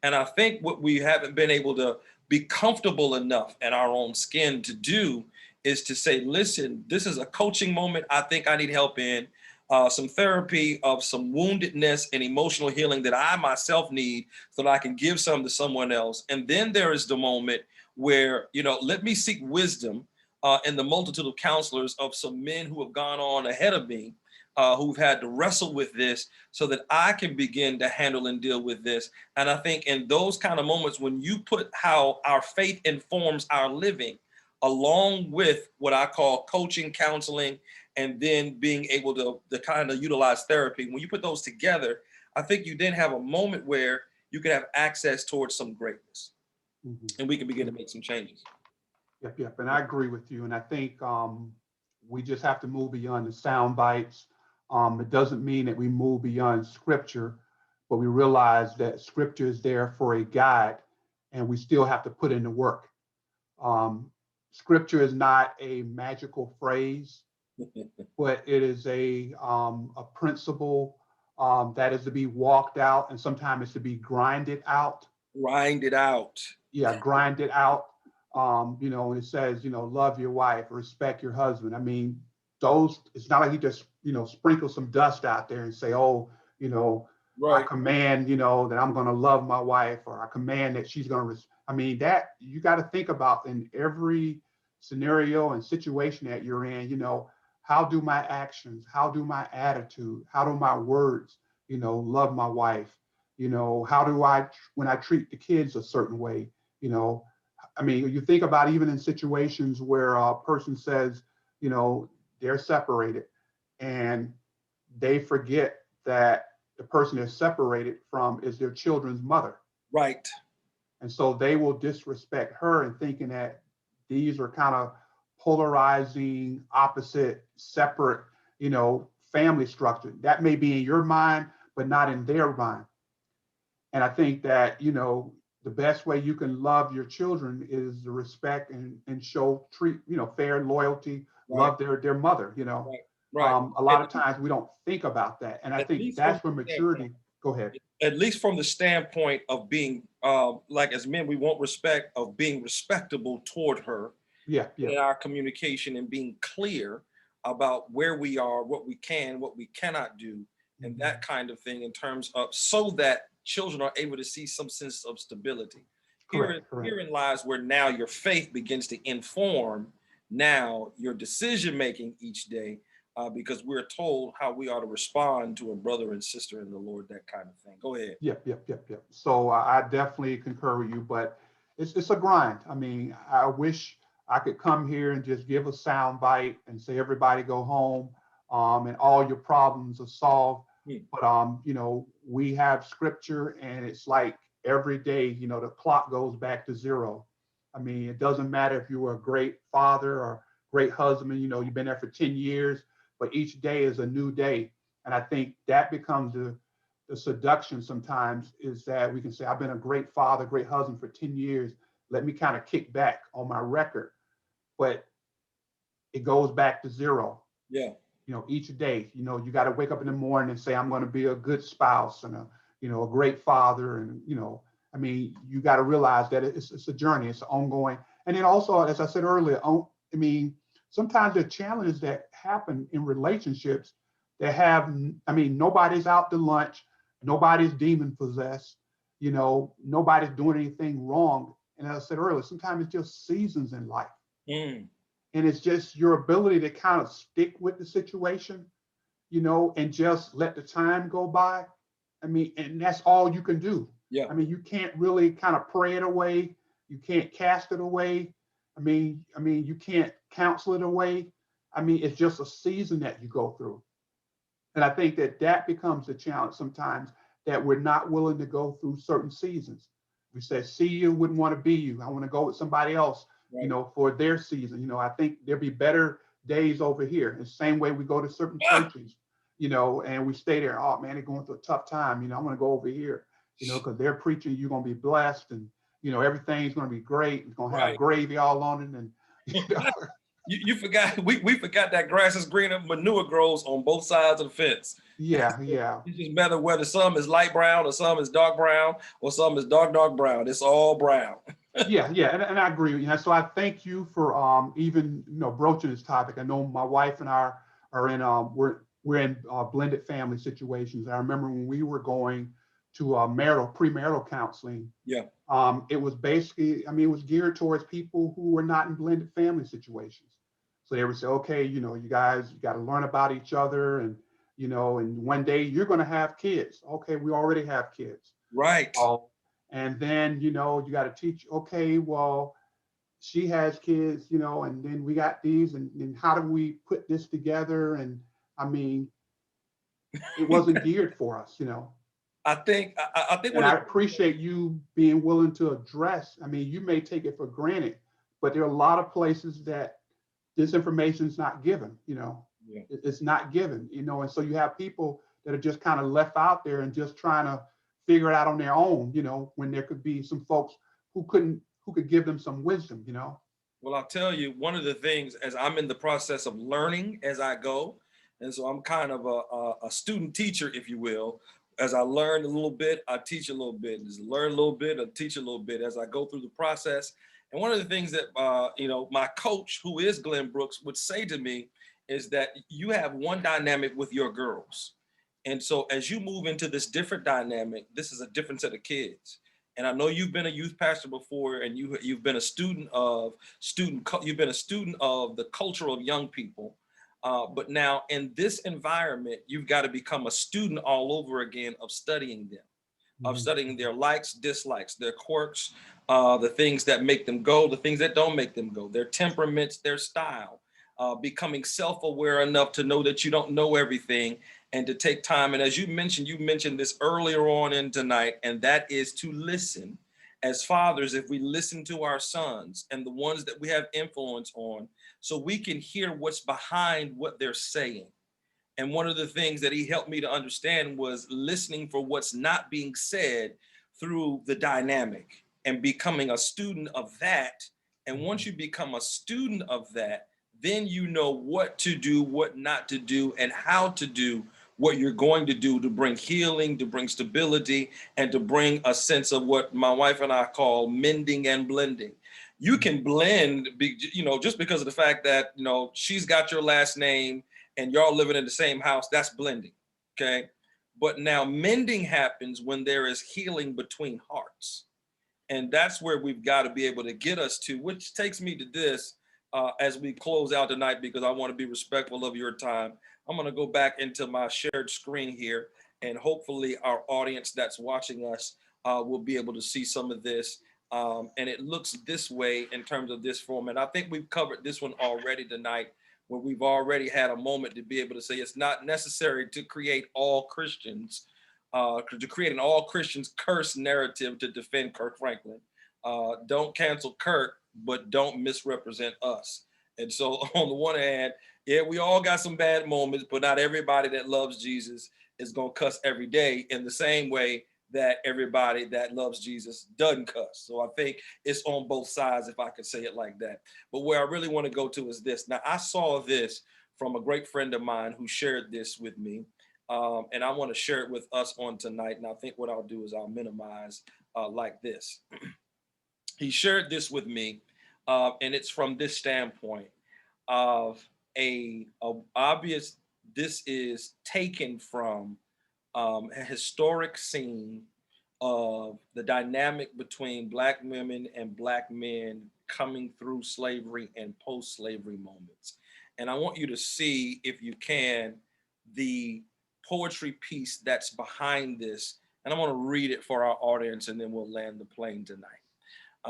And I think what we haven't been able to be comfortable enough in our own skin to do is to say, listen, this is a coaching moment I think I need help in, some therapy of some woundedness and emotional healing that I myself need so that I can give some to someone else. And then there is the moment where, let me seek wisdom in the multitude of counselors of some men who have gone on ahead of me, who've had to wrestle with this so that I can begin to handle and deal with this. And I think in those kind of moments, when you put how our faith informs our living, along with what I call coaching, counseling, and then being able to kind of utilize therapy, when you put those together, I think you then have a moment where you can have access towards some greatness, and we can begin to make some changes. Yep, yep. And I agree with you. And I think we just have to move beyond the sound bites. It doesn't mean that we move beyond scripture, but we realize that scripture is there for a guide, and we still have to put in the work. Scripture is not a magical phrase, but it is a principle that is to be walked out, and sometimes it's to be grinded out. Grind it out. Yeah, grind it out. And it says, love your wife, respect your husband. I mean, it's not like you just, sprinkle some dust out there and say, oh, I Right. command, that I'm going to love my wife, or I command that she's going to, I mean, that you got to think about in every scenario and situation that you're in, how do my actions, how do my attitude, how do my words, love my wife, how do I, when I treat the kids a certain way, I mean, you think about even in situations where a person says, they're separated, and they forget that the person they're separated from is their children's mother. Right. And so they will disrespect her and thinking that these are kind of polarizing, opposite, separate, family structure. That may be in your mind, but not in their mind. And I think that, the best way you can love your children is to respect and treat, fair loyalty, Right. love their mother, Right. Right. A lot of times we don't think about that. And I At think least from that's where the standpoint. maturity, go ahead. at least from the standpoint of being, like as men, we want respect, of being respectable toward her Yeah, yeah. in our communication and being clear about where we are, what we can, what we cannot do, and Mhm. that kind of thing in terms of so that children are able to see some sense of stability. Correct, correct. Herein lies where now your faith begins to inform now your decision making each day, because we're told how we ought to respond to a brother and sister in the Lord, that kind of thing. Go ahead. Yep, yep, yep, yep. So I definitely concur with you, but it's a grind. I mean, I wish I could come here and just give a sound bite and say everybody go home, and all your problems are solved. Hmm. But you know, we have scripture, and it's like every day, you know, the clock goes back to zero. I mean, it doesn't matter if you were a great father or great husband. You know, you've been there for 10 years, but each day is a new day, and I think that becomes the seduction sometimes is that we can say, I've been a great father, great husband for 10 years. Let me kind of kick back on my record. But it goes back to zero. Yeah. You know, each day, you know, you got to wake up in the morning and say, I'm going to be a good spouse and you know, a great father. And, you know, I mean, you got to realize that it's a journey, it's ongoing. And then also, as I said earlier, I mean, sometimes the challenges that happen in relationships that have, I mean, nobody's out to lunch, nobody's demon possessed, you know, nobody's doing anything wrong. And as I said earlier, sometimes it's just seasons in life. Mm. And it's just your ability to kind of stick with the situation, you know, and just let the time go by. I mean, and that's all you can do. Yeah. I mean, you can't really kind of pray it away. You can't cast it away. I mean, you can't counsel it away. I mean, it's just a season that you go through. And I think that that becomes the challenge sometimes, that we're not willing to go through certain seasons. We say, see you, wouldn't want to be you. I want to go with somebody else, you Right. know, for their season. You know, I think there'll be better days over here. The same way we go to certain Ah! churches, you know, and we stay there. Oh man, they're going through a tough time. You know, I'm going to go over here, you know, because they're preaching, you're going to be blessed, and, you know, everything's going to be great. It's going to have Right. gravy all on it. And, you know, You forgot, we forgot that grass is greener, manure grows on both sides of the fence. yeah, yeah. It just matter whether some is light brown or some is dark brown or some is dark brown. It's all brown. Yeah, yeah, and I agree with you. So I thank you for even, you know, broaching this topic. I know my wife and I are in we're in blended family situations. I remember when we were going to premarital counseling. Yeah. It was basically, I mean, it was geared towards people who were not in blended family situations. So they would say, okay, you know, you guys, you got to learn about each other, and you know, and one day you're going to have kids. Okay, we already have kids. Right. Oh, and then, you know, you got to teach, okay, well, she has kids, you know, and then we got these, and how do we put this together? And I mean, it wasn't geared for us, you know. I think And one of I appreciate you being willing to address. I mean, you may take it for granted, but there are a lot of places that this information is not given, you know. yeah. It's not given, you know, and so you have people that are just kind of left out there and just trying to figure it out on their own, you know, when there could be some folks who could give them some wisdom, you know. Well, I'll tell you, one of the things as I'm in the process of learning as I go, and so I'm kind of a student teacher, if you will. As I learn a little bit, I teach a little bit. As I learn a little bit, I teach a little bit as I go through the process. And one of the things that you know, my coach, who is Glenn Brooks, would say to me is that you have one dynamic with your girls. And so as you move into this different dynamic, this is a different set of kids. And I know you've been a youth pastor before, and you've been a you've been a student of the culture of young people. But now in this environment, you've got to become a student all over again of studying them, of Mhm. studying their likes, dislikes, their quirks, the things that make them go, the things that don't make them go, their temperaments, their style, becoming self-aware enough to know that you don't know everything and to take time. And as you mentioned this earlier on in tonight, and that is to listen. As fathers, if we listen to our sons and the ones that we have influence on, so we can hear what's behind what they're saying. And one of the things that he helped me to understand was listening for what's not being said through the dynamic and becoming a student of that. And once you become a student of that, then you know what to do, what not to do, and how to do what you're going to do to bring healing, to bring stability, and to bring a sense of what my wife and I call mending and blending. You can blend, just because of the fact that, she's got your last name and y'all living in the same house, that's blending, okay? But now mending happens when there is healing between hearts. And that's where we've got to be able to get us to, which takes me to this as we close out tonight, because I want to be respectful of your time. I'm going to go back into my shared screen here, and hopefully our audience that's watching us will be able to see some of this. And it looks this way in terms of this format. I think we've covered this one already tonight, where we've already had a moment to be able to say it's not necessary to create all Christians, to create an all Christians curse narrative to defend Kirk Franklin. Don't cancel Kirk, but don't misrepresent us. And so on the one hand, yeah, we all got some bad moments, but not everybody that loves Jesus is going to cuss every day in the same way that everybody that loves Jesus doesn't cuss. So I think it's on both sides, if I could say it like that. But where I really want to go to is this. Now, I saw this from a great friend of mine who shared this with me. And I want to share it with us on tonight. And I think what I'll do is I'll minimize like this. He shared this with me, and it's from this standpoint of a obvious, this is taken from a historic scene of the dynamic between Black women and Black men coming through slavery and post-slavery moments. And I want you to see, if you can, the poetry piece that's behind this. And I want to read it for our audience, and then we'll land the plane tonight.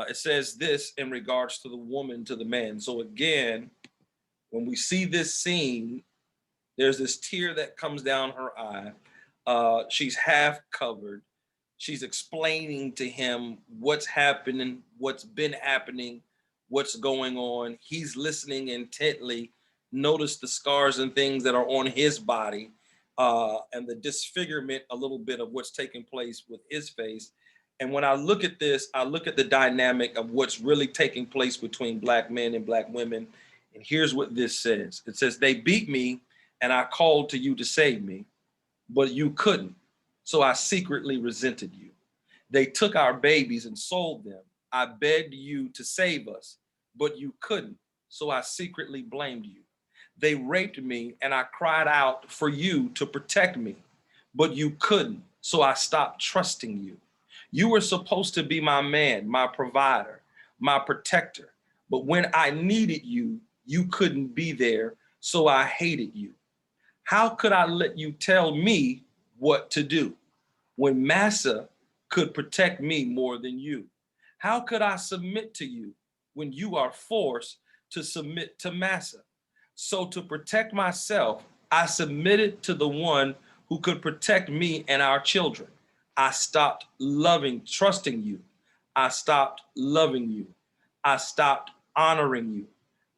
It says this in regards to the woman to the man. So again, when we see this scene, there's this tear that comes down her eye. She's half covered. She's explaining to him what's happening, what's been happening, what's going on. He's listening intently. Notice the scars and things that are on his body, and the disfigurement, a little bit of what's taking place with his face. And when I look at this, I look at the dynamic of what's really taking place between Black men and Black women. And here's what this says. It says, "They beat me and I called to you to save me, but you couldn't. So I secretly resented you. They took our babies and sold them. I begged you to save us, but you couldn't. So I secretly blamed you. They raped me and I cried out for you to protect me, but you couldn't. So I stopped trusting you. You were supposed to be my man, my provider, my protector. But when I needed you, you couldn't be there. So I hated you. How could I let you tell me what to do when Massa could protect me more than you? How could I submit to you when you are forced to submit to Massa? So to protect myself, I submitted to the one who could protect me and our children. I stopped trusting you. I stopped loving you. I stopped honoring you.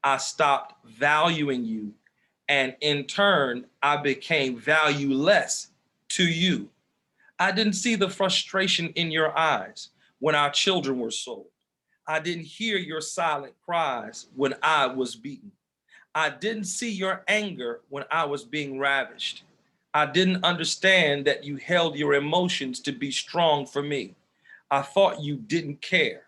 I stopped valuing you. And in turn, I became valueless to you. I didn't see the frustration in your eyes when our children were sold. I didn't hear your silent cries when I was beaten. I didn't see your anger when I was being ravished. I didn't understand that you held your emotions to be strong for me. I thought you didn't care,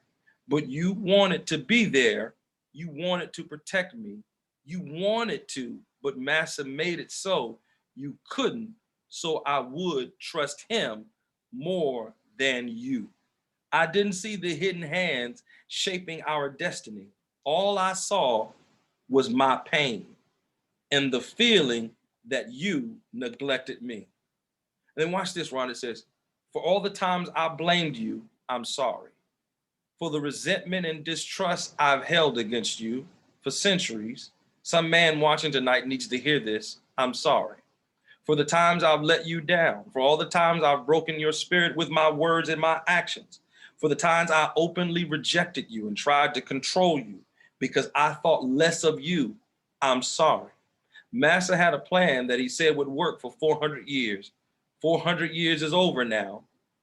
but you wanted to be there. You wanted to protect me. You wanted to, but Massa made it so you couldn't, so I would trust him more than you. I didn't see the hidden hands shaping our destiny. All I saw was my pain and the feeling that you neglected me. And then watch this, Ron. It says, for all the times I blamed you, I'm sorry. For the resentment and distrust I've held against you for centuries, some man watching tonight needs to hear this. I'm sorry. For the times I've let you down, for all the times I've broken your spirit with my words and my actions, for the times I openly rejected you and tried to control you because I thought less of you, I'm sorry. Massa had a plan that he said would work for 400 years. 400 years is over now.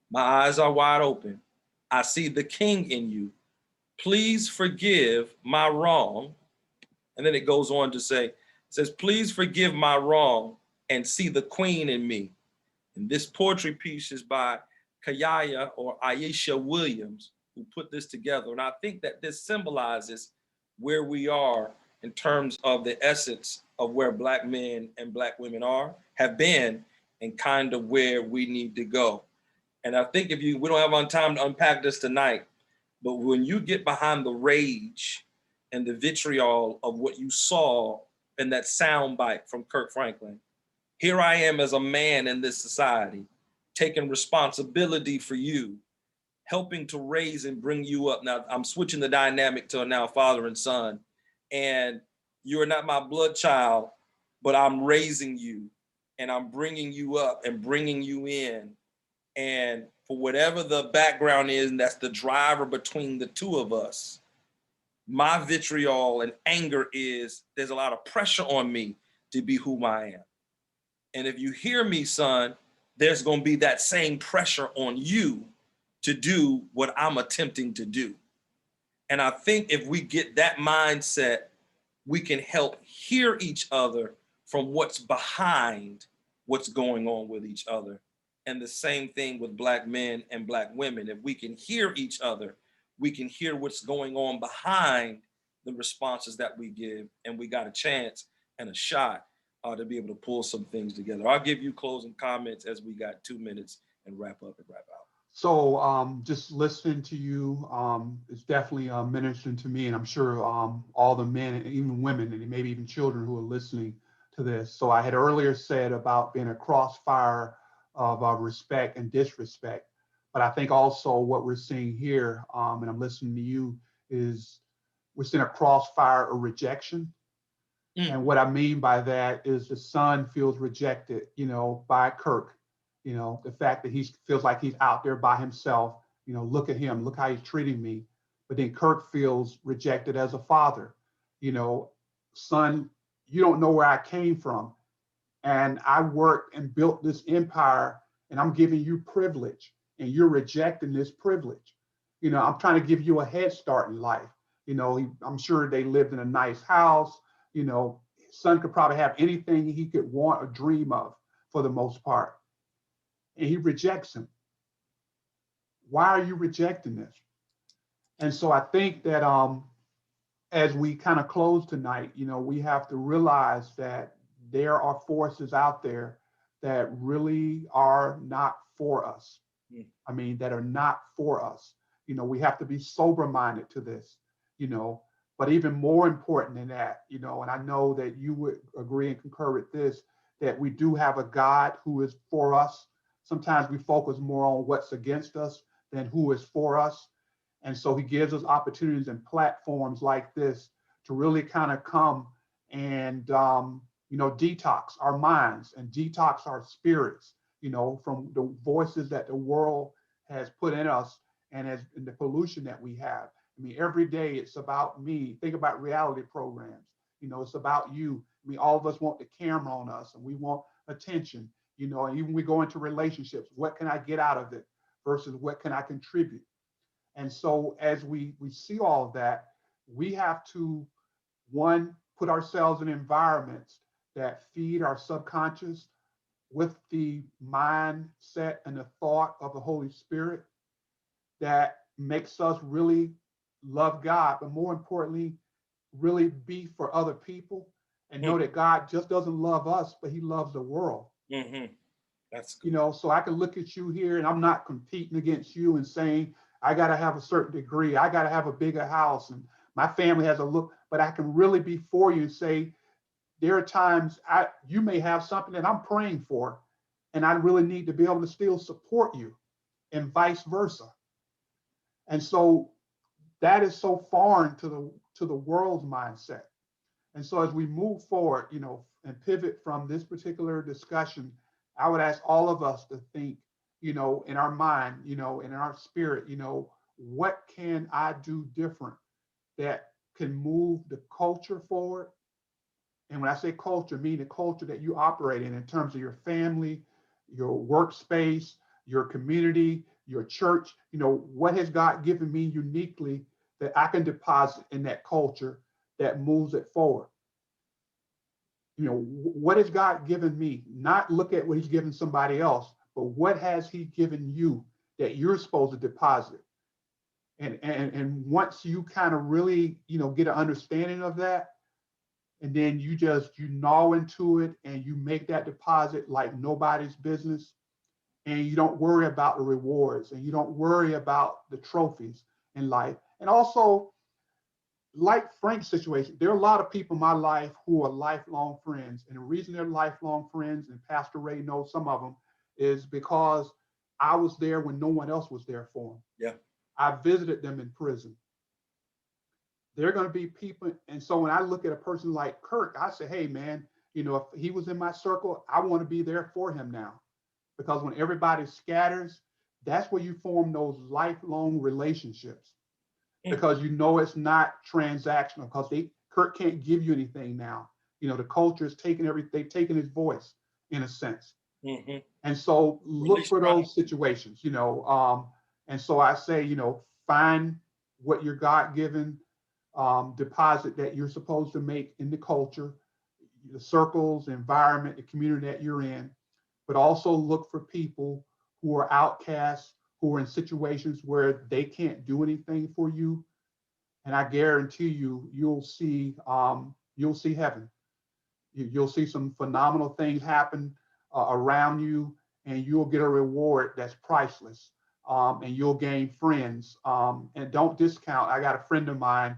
My eyes are wide open. I see the king in you. Please forgive my wrong. And then it goes on to say, it says, please forgive my wrong and see the queen in me. And this poetry piece is by Kayaya or Aisha Williams, who put this together. And I think that this symbolizes where we are in terms of the essence of where Black men and Black women have been, and kind of where we need to go. And I think we don't have time to unpack this tonight, but when you get behind the rage and the vitriol of what you saw in that sound bite from Kirk Franklin, here I am as a man in this society, taking responsibility for you, helping to raise and bring you up. Now I'm switching the dynamic to now father and son, and you're not my blood child, but I'm raising you and I'm bringing you up and bringing you in. And for whatever the background is, and that's the driver between the two of us, my vitriol and anger is there's a lot of pressure on me to be who I am. And if you hear me, son, there's going to be that same pressure on you to do what I'm attempting to do. And I think if we get that mindset, we can help hear each other from what's behind what's going on with each other. And the same thing with Black men and Black women. If we can hear each other, we can hear what's going on behind the responses that we give. And we got a chance and a shot to be able to pull some things together. I'll give you closing comments as we got 2 minutes and wrap up and wrap out. So just listening to you is definitely ministering to me, and I'm sure all the men and even women and maybe even children who are listening to this. So I had earlier said about being a crossfire of respect and disrespect, but I think also what we're seeing here, and I'm listening to you, is we're seeing a crossfire of rejection. And what I mean by that is the son feels rejected, by Kirk. The fact that he feels like he's out there by himself, look at him, look how he's treating me. But then Kirk feels rejected as a father. Son, you don't know where I came from. And I worked and built this empire, and I'm giving you privilege, and you're rejecting this privilege. I'm trying to give you a head start in life. I'm sure they lived in a nice house. Son could probably have anything he could want or dream of for the most part. And he rejects him. Why are you rejecting this? And so I think that as we kind of close tonight, we have to realize that there are forces out there that really are not for us. I mean, that are not for us. We have to be sober-minded to this, but even more important than that, and I know that you would agree and concur with this, that we do have a God who is for us. Sometimes we focus more on what's against us than who is for us. And so he gives us opportunities and platforms like this to really kind of come and, detox our minds and detox our spirits, from the voices that the world has put in us and in the pollution that we have. I mean, every day it's about me. Think about reality programs. It's about you. I mean, all of us want the camera on us and we want attention, and even we go into relationships. What can I get out of it versus what can I contribute? And so as we see all of that, we have to, one, put ourselves in environments that feed our subconscious with the mindset and the thought of the Holy Spirit that makes us really love God, but more importantly, really be for other people and know that God just doesn't love us, but he loves the world. That's good. So I can look at you here and I'm not competing against you and saying, I got to have a certain degree. I got to have a bigger house and my family has a look, but I can really be for you and say, there are times you may have something that I'm praying for and I really need to be able to still support you and vice versa. And so that is so foreign to the world's mindset. And so as we move forward, and pivot from this particular discussion, I would ask all of us to think, in our mind, in our spirit, what can I do different that can move the culture forward? And when I say culture, I mean the culture that you operate in terms of your family, your workspace, your community, your church. What has God given me uniquely that I can deposit in that culture that moves it forward? You know, what has God given me? Not look at what he's given somebody else, but what has he given you that you're supposed to deposit? And once you kind of really, you know, get an understanding of that, and then you gnaw into it and you make that deposit like nobody's business, and you don't worry about the rewards and you don't worry about the trophies in life. And also, like Frank's situation, there are a lot of people in my life who are lifelong friends. And the reason they're lifelong friends, and Pastor Ray knows some of them, is because I was there when no one else was there for them. Yeah. I visited them in prison. They're going to be people. And so when I look at a person like Kirk, I say, hey, man, you know, if he was in my circle, I want to be there for him now. Because when everybody scatters, that's where you form those lifelong relationships. Because you know it's not transactional, because Kirk can't give you anything now. You know, the culture is taking everything, they've taken his voice in a sense. Mm-hmm. And so look for those situations, you know. And so I say, you know, find what your God-given deposit that you're supposed to make in the culture, the circles, the environment, the community that you're in, but also look for people who are outcasts, who are in situations where they can't do anything for you. And I guarantee you, you'll see heaven. You'll see some phenomenal things happen around you, and you'll get a reward that's priceless. And you'll gain friends. And don't discount. I got a friend of mine.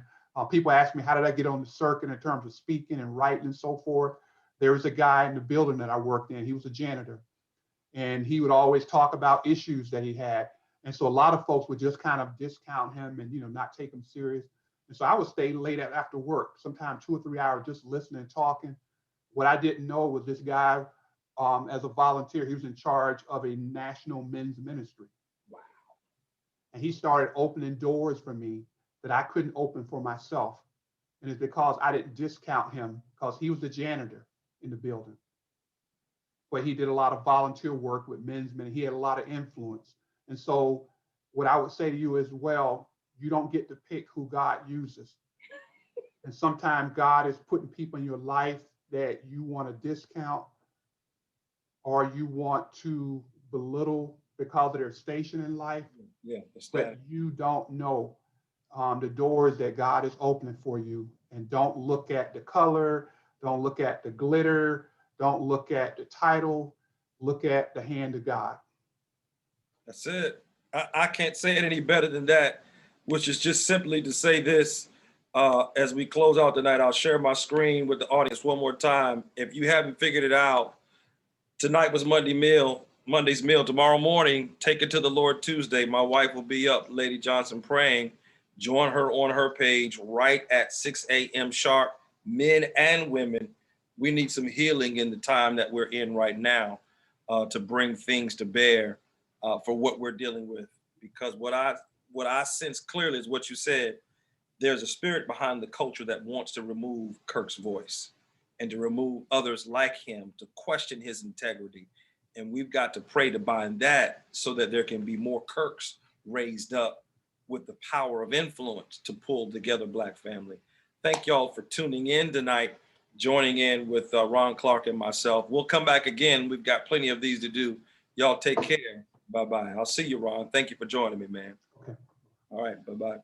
People ask me, how did I get on the circuit in terms of speaking and writing and so forth? There was a guy in the building that I worked in. He was a janitor. And he would always talk about issues that he had. And so a lot of folks would just kind of discount him and, you know, not take him serious. And so I would stay late after work, sometimes 2 or 3 hours, just listening and talking. What I didn't know was this guy, as a volunteer, he was in charge of a national men's ministry. Wow. And he started opening doors for me that I couldn't open for myself. And it's because I didn't discount him, because he was the janitor in the building. But he did a lot of volunteer work with men's men. He had a lot of influence. And so what I would say to you as well, you don't get to pick who God uses. And sometimes God is putting people in your life that you want to discount or you want to belittle because of their station in life. Yeah, but you don't know the doors that God is opening for you. And don't look at the color, don't look at the glitter, don't look at the title, look at the hand of God. That's it. I can't say it any better than that, which is just simply to say this. As we close out tonight, I'll share my screen with the audience one more time. If you haven't figured it out, tonight was Monday's meal. Tomorrow morning, take it to the Lord Tuesday. My wife will be up, Lady Johnson, praying. Join her on her page right at 6 a.m. sharp, men and women. We need some healing in the time that we're in right now to bring things to bear for what we're dealing with. Because what I sense clearly is what you said. There's a spirit behind the culture that wants to remove Kirk's voice and to remove others like him, to question his integrity. And we've got to pray to bind that so that there can be more Kirks raised up with the power of influence to pull together Black family. Thank y'all for tuning in tonight, joining in with Ron Clark and myself. We'll come back again. We've got plenty of these to do. Y'all take care. Bye-bye. I'll see you, Ron. Thank you for joining me, man. Okay. All right. Bye-bye.